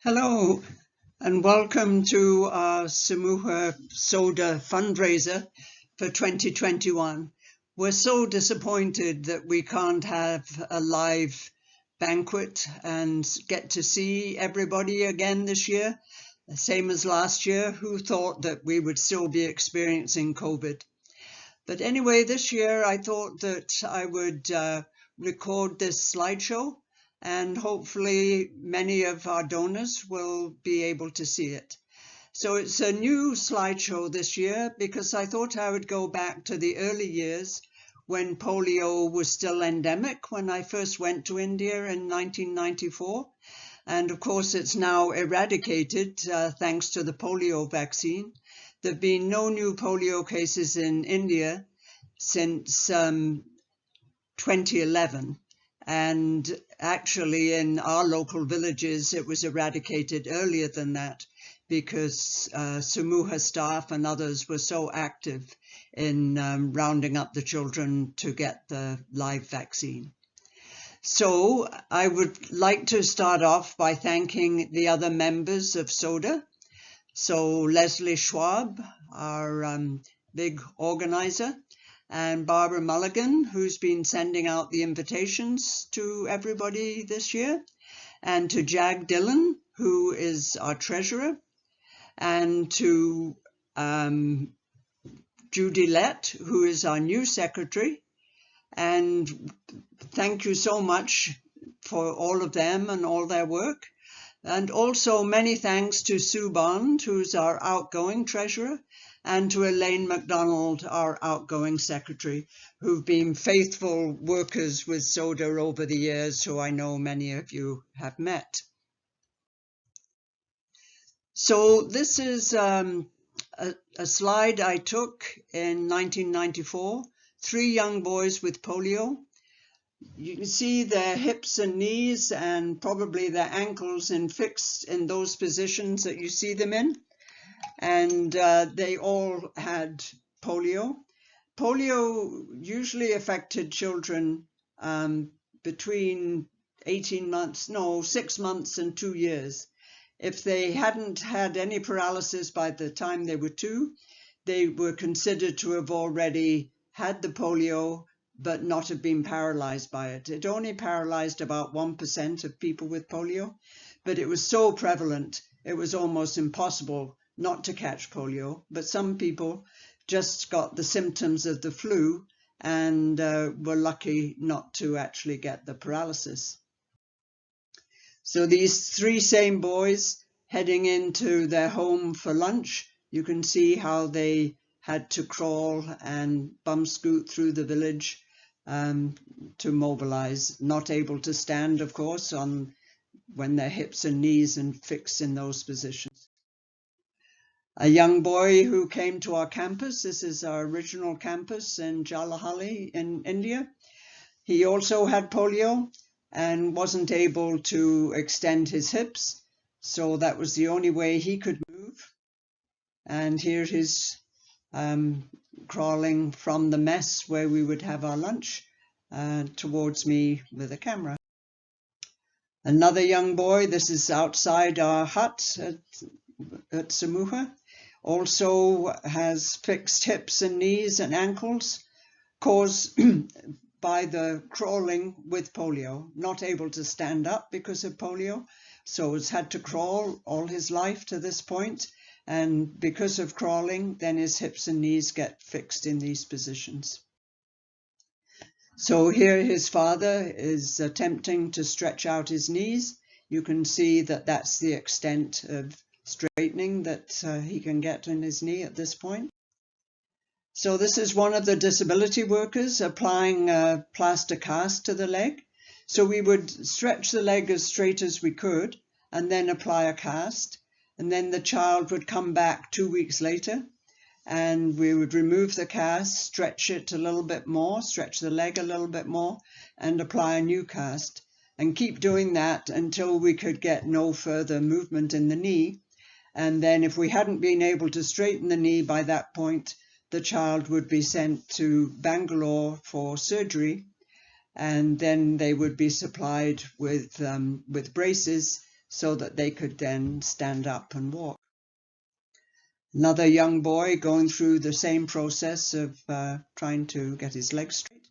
Hello and welcome to our SAMUHA soda fundraiser for 2021. We're so disappointed that we can't have a live banquet and get to see everybody again this year, the same as last year. Who thought that we would still be experiencing COVID? But anyway, this year I thought that I would record this slideshow, and hopefully many of our donors will be able to see it. So it's a new slideshow this year because I thought I would go back to the early years when polio was still endemic, when I first went to India in 1994. And of course it's now eradicated thanks to the polio vaccine. There have been no new polio cases in India since 2011. And actually in our local villages, it was eradicated earlier than that because SAMUHA staff and others were so active in rounding up the children to get the live vaccine. So I would like to start off by thanking the other members of SODA. So Leslie Schwab, our big organizer, and Barbara Mulligan, who's been sending out the invitations to everybody this year, and to Jag Dillon, who is our treasurer, and to Judy Lett, who is our new secretary. And thank you so much for all of them and all their work. And also many thanks to Sue Bond, who's our outgoing treasurer, and to Elaine MacDonald, our outgoing secretary, who've been faithful workers with SODA over the years, who I know many of you have met. So this is a slide I took in 1994, 3 young boys with polio. You can see their hips and knees and probably their ankles fixed in those positions that you see them in. And they all had polio. Polio usually affected children between 6 months and 2 years. If they hadn't had any paralysis by the time they were 2, they were considered to have already had the polio but not have been paralyzed by it. It only paralyzed about 1% of people with polio, but it was so prevalent, it was almost impossible not to catch polio. But some people just got the symptoms of the flu and were lucky not to actually get the paralysis. So these 3 same boys heading into their home for lunch, you can see how they had to crawl and bum scoot through the village to mobilize, not able to stand, of course, when their hips and knees and fixed in those positions. A young boy who came to our campus, this is our original campus in Jalahali in India. He also had polio and wasn't able to extend his hips, so that was the only way he could move. And here he's crawling from the mess where we would have our lunch towards me with a camera. Another young boy, this is outside our hut at SAMUHA, also has fixed hips and knees and ankles caused by the crawling with polio, not able to stand up because of polio, so has had to crawl all his life to this point. And because of crawling, then his hips and knees get fixed in these positions. So here his father is attempting to stretch out his knees. You can see that that's the extent of straightening that he can get in his knee at this point. So this is one of the disability workers applying a plaster cast to the leg. So we would stretch the leg as straight as we could and then apply a cast. And then the child would come back 2 weeks later and we would remove the cast, stretch it a little bit more, stretch the leg a little bit more, and apply a new cast, and keep doing that until we could get no further movement in the knee. And then if we hadn't been able to straighten the knee by that point, the child would be sent to Bangalore for surgery, and then they would be supplied with braces so that they could then stand up and walk. Another young boy going through the same process of trying to get his legs straight.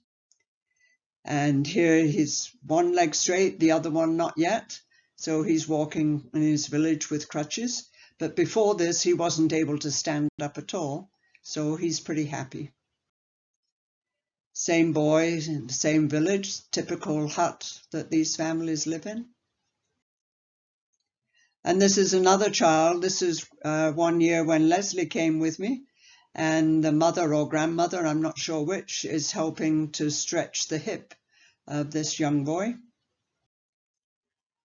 And here he's one leg straight, the other one not yet. So he's walking in his village with crutches. But before this, he wasn't able to stand up at all. So he's pretty happy. Same boy in the same village, typical hut that these families live in. And this is another child. This is 1 year when Leslie came with me, and the mother or grandmother, I'm not sure which, is helping to stretch the hip of this young boy.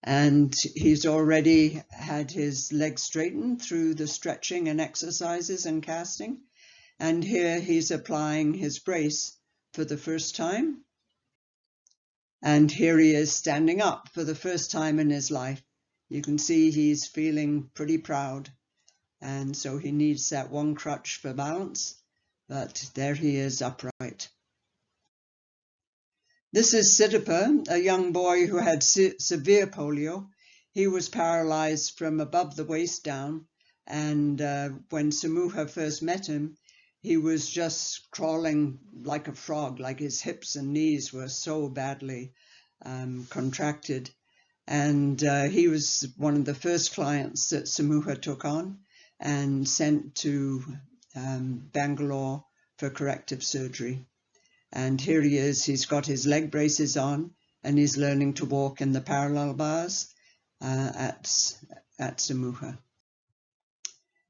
And he's already had his legs straightened through the stretching and exercises and casting. And here he's applying his brace for the first time. And here he is standing up for the first time in his life. You can see he's feeling pretty proud, and so he needs that one crutch for balance, but there he is upright. This is Siddhartha, a young boy who had severe polio. He was paralyzed from above the waist down, and when Samuha first met him, he was just crawling like a frog, like his hips and knees were so badly contracted. And he was one of the first clients that Samuha took on and sent to Bangalore for corrective surgery. And here he is, he's got his leg braces on and he's learning to walk in the parallel bars at SAMUHA.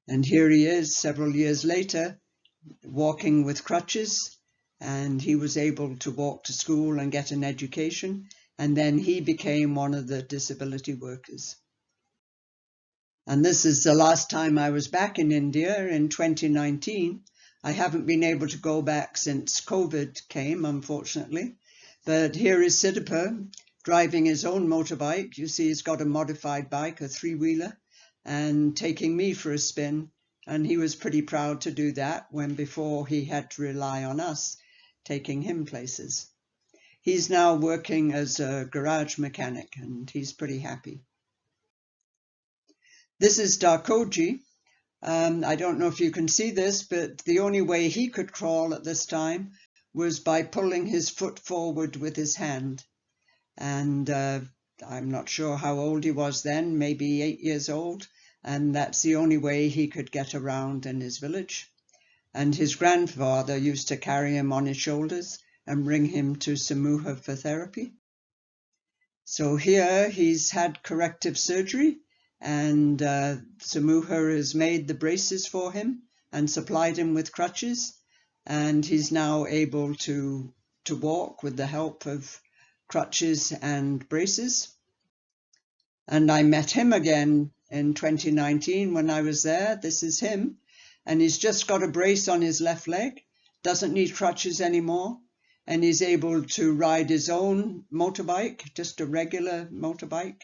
And here he is several years later, walking with crutches, and he was able to walk to school and get an education. And then he became one of the disability workers. And this is the last time I was back in India in 2019. I haven't been able to go back since COVID came, unfortunately. But here is Siddhartha driving his own motorbike. You see he's got a modified bike, a three-wheeler, and taking me for a spin. And he was pretty proud to do that when before he had to rely on us taking him places. He's now working as a garage mechanic, and he's pretty happy. This is Darkoji. I don't know if you can see this, but the only way he could crawl at this time was by pulling his foot forward with his hand. And I'm not sure how old he was then, maybe 8 years old, and that's the only way he could get around in his village. And his grandfather used to carry him on his shoulders and bring him to SAMUHA for therapy. So here he's had corrective surgery, and SAMUHA has made the braces for him and supplied him with crutches, and he's now able to walk with the help of crutches and braces. And I met him again in 2019 when I was there. This is him, and he's just got a brace on his left leg, doesn't need crutches anymore, and he's able to ride his own motorbike, just a regular motorbike.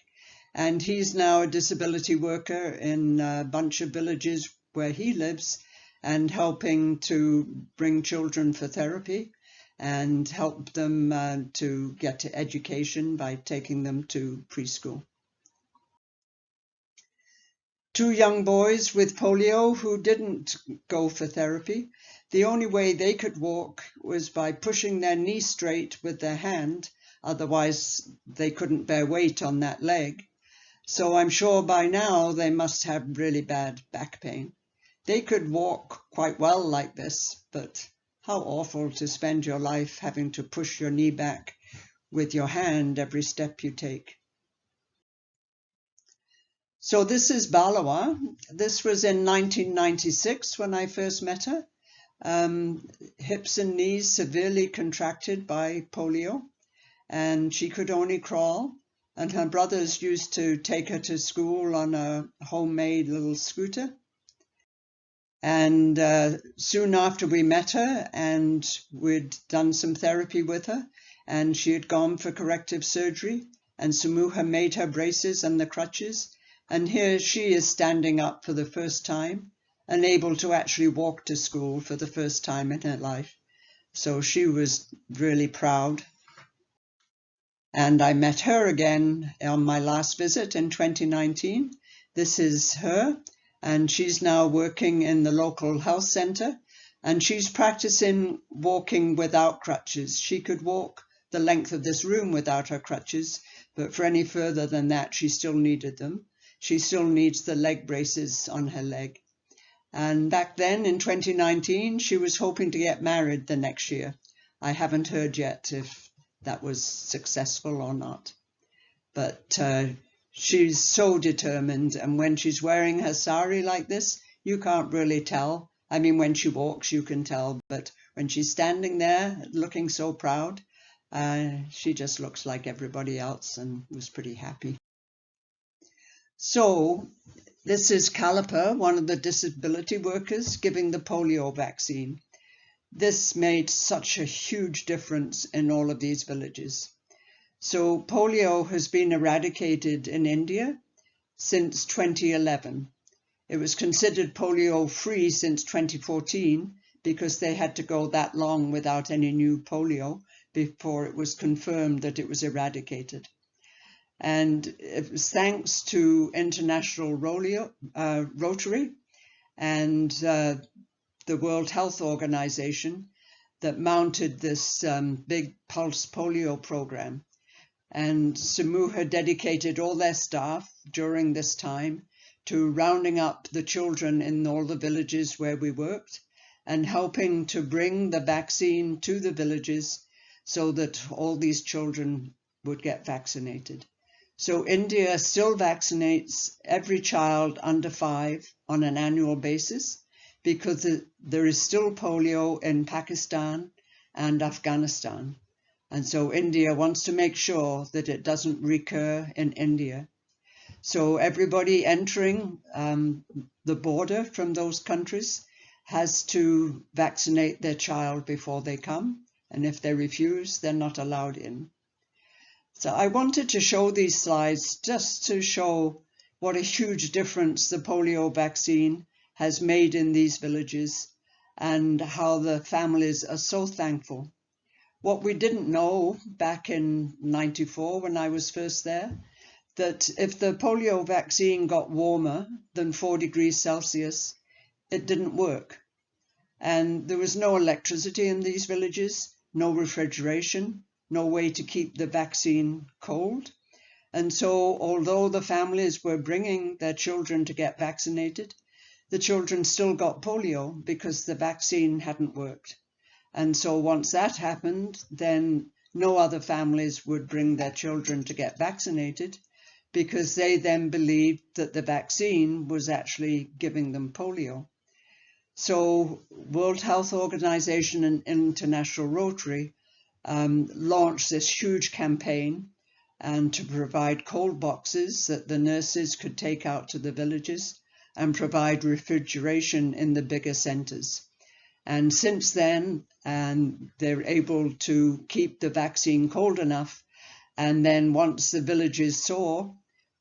And he's now a disability worker in a bunch of villages where he lives and helping to bring children for therapy and help them to get to education by taking them to preschool. Two young boys with polio who didn't go for therapy. The only way they could walk was by pushing their knee straight with their hand, otherwise they couldn't bear weight on that leg. So I'm sure by now they must have really bad back pain. They could walk quite well like this, but how awful to spend your life having to push your knee back with your hand every step you take. So this is Balawa. This was in 1996 when I first met her. Hips and knees severely contracted by polio, and she could only crawl, and her brothers used to take her to school on a homemade little scooter. And soon after we met her, and we'd done some therapy with her, and she had gone for corrective surgery, and SAMUHA made her braces and the crutches. And here she is standing up for the first time and able to actually walk to school for the first time in her life. So she was really proud. And I met her again on my last visit in 2019. This is her, and she's now working in the local health centre, and she's practicing walking without crutches. She could walk the length of this room without her crutches, but for any further than that, she still needed them. She still needs the leg braces on her leg. And back then in 2019, she was hoping to get married the next year. I haven't heard yet if that was successful or not. But she's so determined, and when she's wearing her sari like this, you can't really tell. I mean, when she walks, you can tell, but when she's standing there looking so proud, she just looks like everybody else and was pretty happy. So this is Caliper, one of the disability workers, giving the polio vaccine. This made such a huge difference in all of these villages. So polio has been eradicated in India since 2011. It was considered polio-free since 2014 because they had to go that long without any new polio before it was confirmed that it was eradicated. And it was thanks to International Rotary and the World Health Organization that mounted this big pulse polio program. And SAMUHA dedicated all their staff during this time to rounding up the children in all the villages where we worked and helping to bring the vaccine to the villages so that all these children would get vaccinated. So India still vaccinates every child under 5 on an annual basis, because there is still polio in Pakistan and Afghanistan. And so India wants to make sure that it doesn't recur in India. So everybody entering the border from those countries has to vaccinate their child before they come. And if they refuse, they're not allowed in. So I wanted to show these slides just to show what a huge difference the polio vaccine has made in these villages and how the families are so thankful. What we didn't know back in '94 when I was first there, that if the polio vaccine got warmer than 4 degrees Celsius, it didn't work. And there was no electricity in these villages, no refrigeration, no way to keep the vaccine cold. And so although the families were bringing their children to get vaccinated, the children still got polio because the vaccine hadn't worked. And so once that happened, then no other families would bring their children to get vaccinated because they then believed that the vaccine was actually giving them polio. So World Health Organization and International Rotary launched this huge campaign and to provide cold boxes that the nurses could take out to the villages and provide refrigeration in the bigger centers. And since then, they're able to keep the vaccine cold enough. And then once the villages saw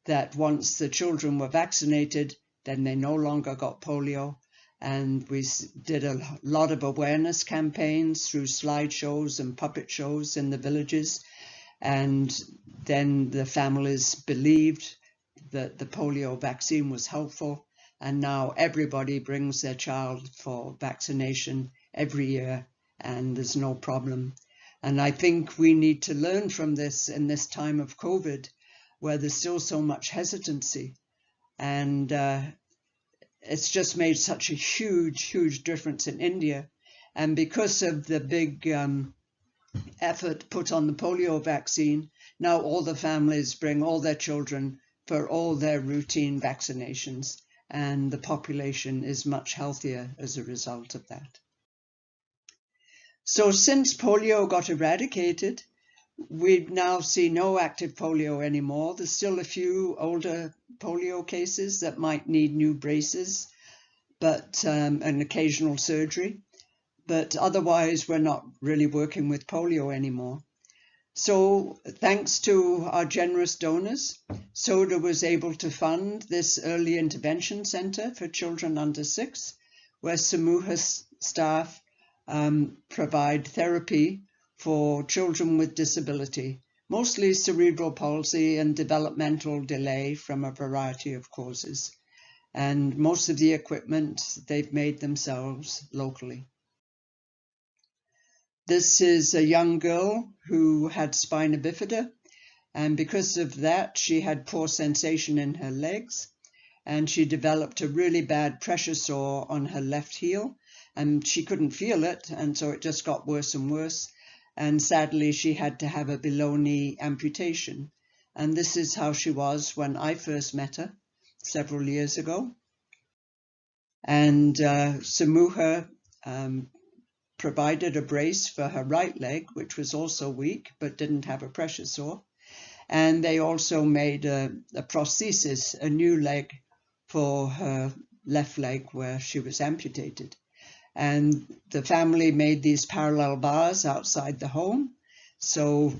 that once the children were vaccinated, then they no longer got polio. And we did a lot of awareness campaigns through slideshows and puppet shows in the villages. And then the families believed that the polio vaccine was helpful. And now everybody brings their child for vaccination every year, and there's no problem. And I think we need to learn from this in this time of COVID, where there's still so much hesitancy. And it's just made such a huge difference in India. And because of the big effort put on the polio vaccine, now all the families bring all their children for all their routine vaccinations. And the population is much healthier as a result of that. So since polio got eradicated, we now see no active polio anymore. There's still a few older polio cases that might need new braces, but an occasional surgery. But otherwise, we're not really working with polio anymore. So thanks to our generous donors, SODA was able to fund this early intervention center for children under 6, where SAMUHA staff provide therapy for children with disability, mostly cerebral palsy and developmental delay from a variety of causes. And most of the equipment they've made themselves locally. This is a young girl who had spina bifida, and because of that she had poor sensation in her legs, and she developed a really bad pressure sore on her left heel, and she couldn't feel it, and so it just got worse and worse, and sadly she had to have a below-knee amputation. And this is how she was when I first met her several years ago. And SAMUHA provided a brace for her right leg, which was also weak but didn't have a pressure sore. And they also made a prosthesis, a new leg for her left leg where she was amputated. And the family made these parallel bars outside the home, so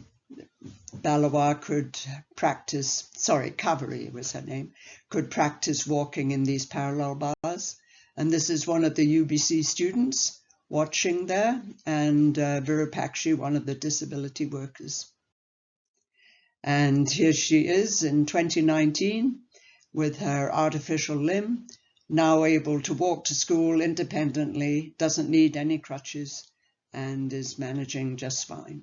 Balawa could practice, Kaveri was her name, could practice walking in these parallel bars. And this is one of the UBC students watching there, and Virupakshi, one of the disability workers. And here she is in 2019 with her artificial limb, now able to walk to school independently, doesn't need any crutches, and is managing just fine.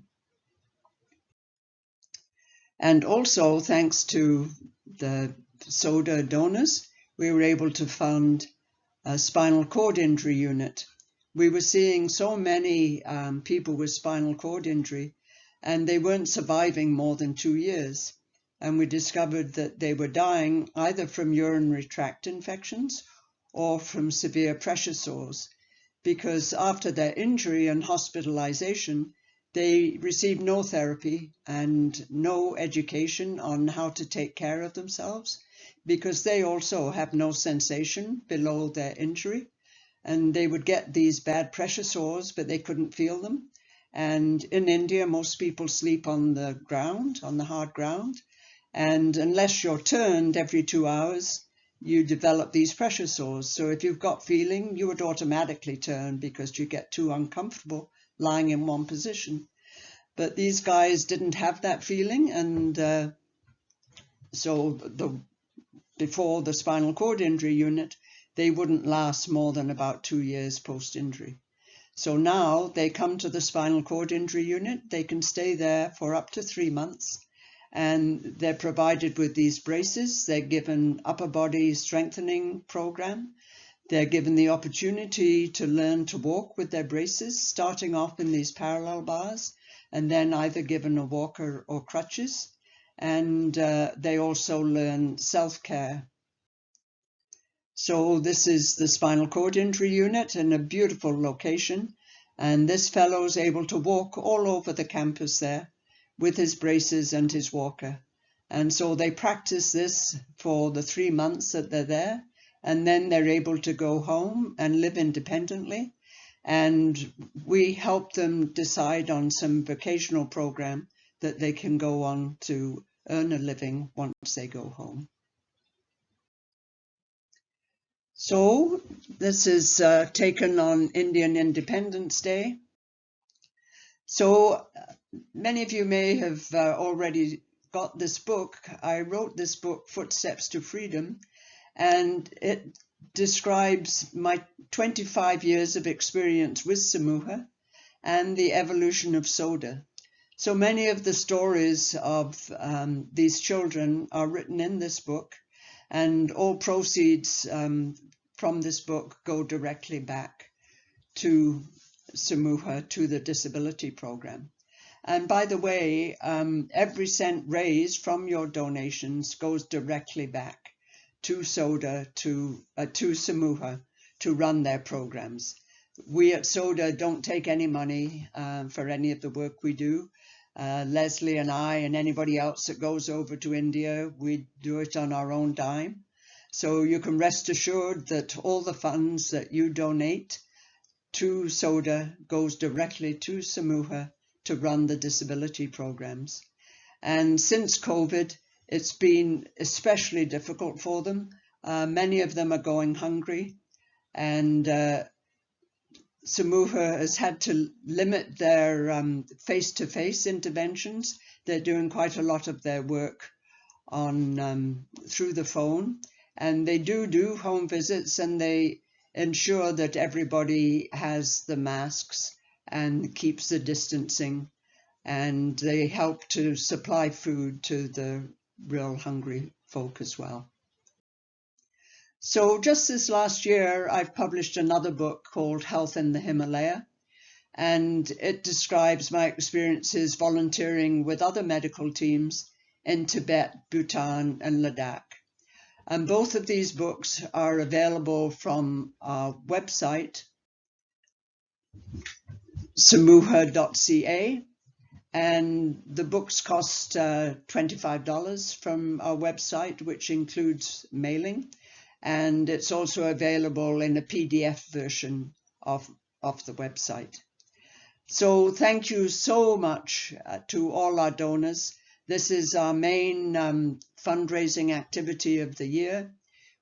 And also, thanks to the SODA donors, we were able to fund a spinal cord injury unit. We were seeing so many people with spinal cord injury, and they weren't surviving more than 2 years. And we discovered that they were dying either from urinary tract infections or from severe pressure sores, because after their injury and hospitalization, they received no therapy and no education on how to take care of themselves, because they also have no sensation below their injury. And they would get these bad pressure sores, but they couldn't feel them. And in India, most people sleep on the ground, on the hard ground. And unless you're turned every 2 hours, you develop these pressure sores. So if you've got feeling, you would automatically turn because you get too uncomfortable lying in one position. But these guys didn't have that feeling, and before the spinal cord injury unit, they wouldn't last more than about 2 years post-injury. So now they come to the spinal cord injury unit, they can stay there for up to 3 months, and they're provided with these braces. They're given upper body strengthening program. They're given the opportunity to learn to walk with their braces, starting off in these parallel bars, and then either given a walker or crutches. And they also learn self-care. So this is the spinal cord injury unit in a beautiful location. And this fellow is able to walk all over the campus there with his braces and his walker. And so they practice this for the 3 months that they're there. And then they're able to go home and live independently. And we help them decide on some vocational program that they can go on to earn a living once they go home. So this is taken on Indian Independence Day. So many of you may have already got this book. I wrote this book, Footsteps to Freedom, and it describes my 25 years of experience with SAMUHA and the evolution of SODA. So many of the stories of these children are written in this book, and all proceeds from this book go directly back to SAMUHA, to the disability program. And by the way, every cent raised from your donations goes directly back to SODA, to SAMUHA, to run their programs. We at SODA don't take any money for any of the work we do. Leslie and I and anybody else that goes over to India, we do it on our own dime. So you can rest assured that all the funds that you donate to SODA goes directly to SAMUHA to run the disability programs. And since COVID, it's been especially difficult for them. Many of them are going hungry, and SAMUHA has had to limit their face-to-face interventions They're doing quite a lot of their work on through the phone, and they do home visits, and they ensure that everybody has the masks and keeps the distancing, and they help to supply food to the real hungry folk as well. So just this last year, I've published another book called Health in the Himalaya, and it describes my experiences volunteering with other medical teams in Tibet, Bhutan, and Ladakh. And both of these books are available from our website, SAMUHA2021, and the books cost $25 from our website, which includes mailing, and it's also available in a PDF version of the website. So thank you so much to all our donors. This is our main fundraising activity of the year.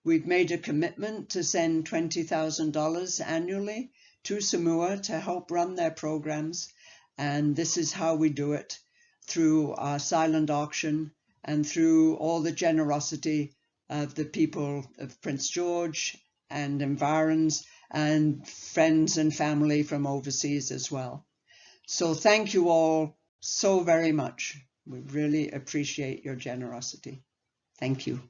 We've made a commitment to send $20,000 annually to SAMUHA to help run their programs, and this is how we do it, through our silent auction and through all the generosity of the people of Prince George and environs, and friends and family from overseas as well. So thank you all so very much. We really appreciate your generosity. Thank you.